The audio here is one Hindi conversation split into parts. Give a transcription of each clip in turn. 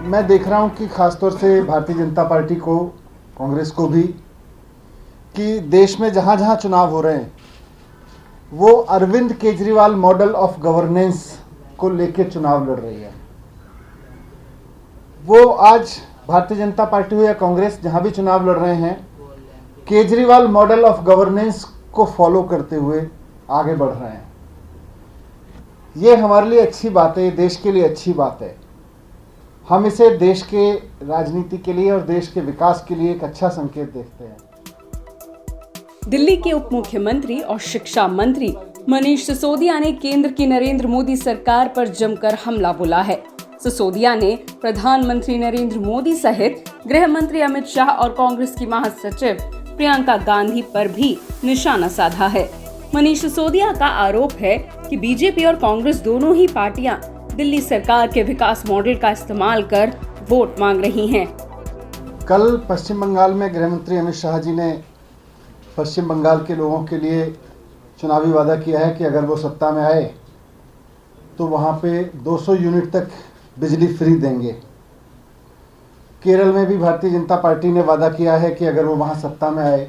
मैं देख रहा हूं कि खासतौर से भारतीय जनता पार्टी को, कांग्रेस को भी, कि देश में जहां जहां चुनाव हो रहे हैं वो Arvind Kejriwal model of governance को लेके चुनाव लड़ रही है। वो आज भारतीय जनता पार्टी हो या कांग्रेस, जहां भी चुनाव लड़ रहे हैं, केजरीवाल मॉडल ऑफ गवर्नेंस को फॉलो करते हुए आगे बढ़ रहे हैं। ये हमारे लिए अच्छी बात है, देश के लिए अच्छी बात है। हम इसे देश के राजनीति के लिए और देश के विकास के लिए एक अच्छा संकेत देखते हैं। दिल्ली के उप मुख्यमंत्री और शिक्षा मंत्री मनीष सिसोदिया ने केंद्र की नरेंद्र मोदी सरकार पर जमकर हमला बोला है। सिसोदिया ने प्रधानमंत्री नरेंद्र मोदी सहित गृह मंत्री अमित शाह और कांग्रेस की महासचिव प्रियंका गांधी पर भी निशाना साधा है। मनीष सिसोदिया का आरोप है कि बीजेपी और कांग्रेस दोनों ही पार्टियां दिल्ली सरकार के विकास मॉडल का इस्तेमाल कर वोट मांग रही हैं। कल पश्चिम बंगाल में गृह मंत्री अमित शाह जी ने पश्चिम बंगाल के लोगों के लिए चुनावी वादा किया है कि अगर वो सत्ता में आए तो वहाँ पे 200 यूनिट तक बिजली फ्री देंगे। केरल में भी भारतीय जनता पार्टी ने वादा किया है कि अगर वो वहाँ सत्ता में आए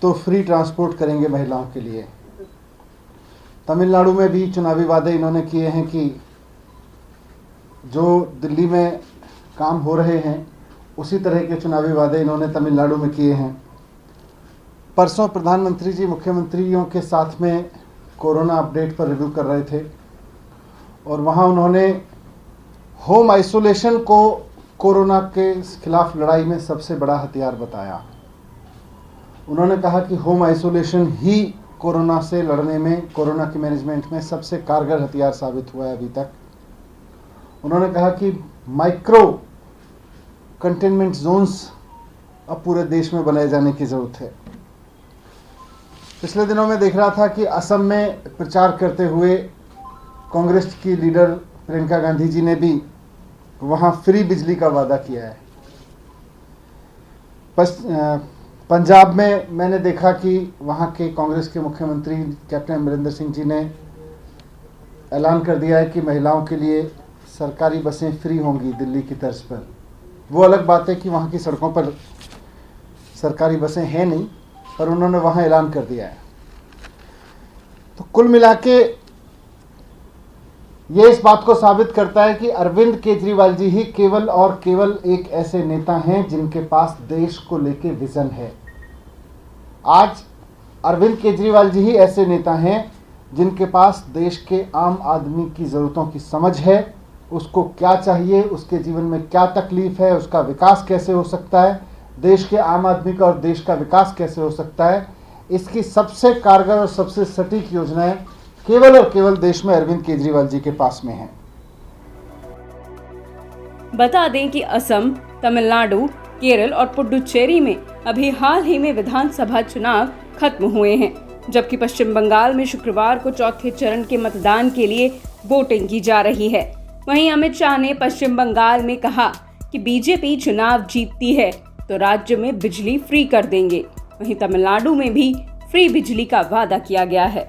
तो फ्री ट्रांसपोर्ट करेंगे महिलाओं के लिए। तमिलनाडु में भी चुनावी वादे इन्होंने किए हैं कि जो दिल्ली में काम हो रहे हैं उसी तरह के चुनावी वादे इन्होंने तमिलनाडु में किए हैं। परसों प्रधानमंत्री जी मुख्यमंत्रियों के साथ में कोरोना अपडेट पर रिव्यू कर रहे थे और वहाँ उन्होंने होम आइसोलेशन को कोरोना के खिलाफ लड़ाई में सबसे बड़ा हथियार बताया। उन्होंने कहा कि होम आइसोलेशन ही कोरोना से लड़ने में, कोरोना के मैनेजमेंट में सबसे कारगर हथियार साबित हुआ है अभी तक। उन्होंने कहा कि माइक्रो कंटेनमेंट जोन्स अब पूरे देश में बनाए जाने की ज़रूरत है। पिछले दिनों में देख रहा था कि असम में प्रचार करते हुए कांग्रेस की लीडर प्रियंका गांधी जी ने भी वहाँ फ्री बिजली का वादा किया है। पंजाब में मैंने देखा कि वहाँ के कांग्रेस के मुख्यमंत्री कैप्टन अमरिंदर सिंह जी ने ऐलान कर दिया है कि महिलाओं के लिए सरकारी बसें फ्री होंगी दिल्ली की तर्ज पर। वो अलग बात है कि वहाँ की सड़कों पर सरकारी बसें हैं नहीं, पर उन्होंने वहाँ ऐलान कर दिया है। तो कुल मिला के ये इस बात को साबित करता है कि अरविंद केजरीवाल जी ही केवल और केवल एक ऐसे नेता हैं जिनके पास देश को लेके विजन है। आज अरविंद केजरीवाल जी ही ऐसे नेता हैं जिनके पास देश के आम आदमी की ज़रूरतों की समझ है, उसको क्या चाहिए, उसके जीवन में क्या तकलीफ है, उसका विकास कैसे हो सकता है, देश के आम आदमी का और देश का विकास कैसे हो सकता है, इसकी सबसे कारगर और सबसे सटीक योजनाएं केवल और केवल देश में अरविंद केजरीवाल जी के पास में हैं। बता दें कि असम, तमिलनाडु, केरल और पुडुचेरी में अभी हाल ही में विधानसभा चुनाव खत्म हुए हैं, जबकि पश्चिम बंगाल में शुक्रवार को चौथे चरण के मतदान के लिए वोटिंग की जा रही है। वहीं अमित शाह ने पश्चिम बंगाल में कहा कि बीजेपी चुनाव जीतती है तो राज्य में बिजली फ्री कर देंगे। वहीं तमिलनाडु में भी फ्री बिजली का वादा किया गया है।